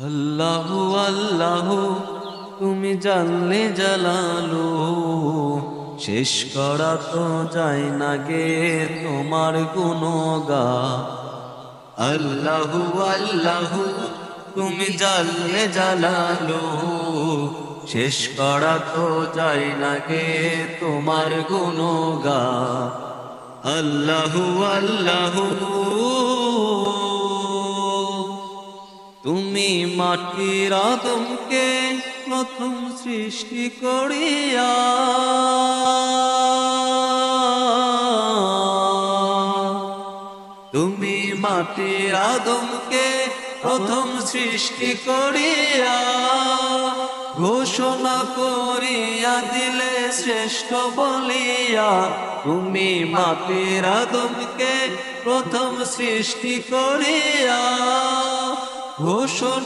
আল্লাহু আল্লাহু তুমি জানলে জালালু, শেষ করা তো যায় না গে তোমার গুণগান। আল্লাহু আল্লাহু তুমি জানলে জালালু, শেষ করা তো যায় না গে তোমার গুণগান। আল্লাহু আল্লাহু তুমি মাটির আদমকে প্রথম সৃষ্টি করিয়া তুমি মাটির আদমকে প্রথম সৃষ্টি করিয়া ঘোষণা করিয়া দিলে শ্রেষ্ঠ বলিয়া। তুমি মাটির আদমকে প্রথম সৃষ্টি করিয়া ঘোষণা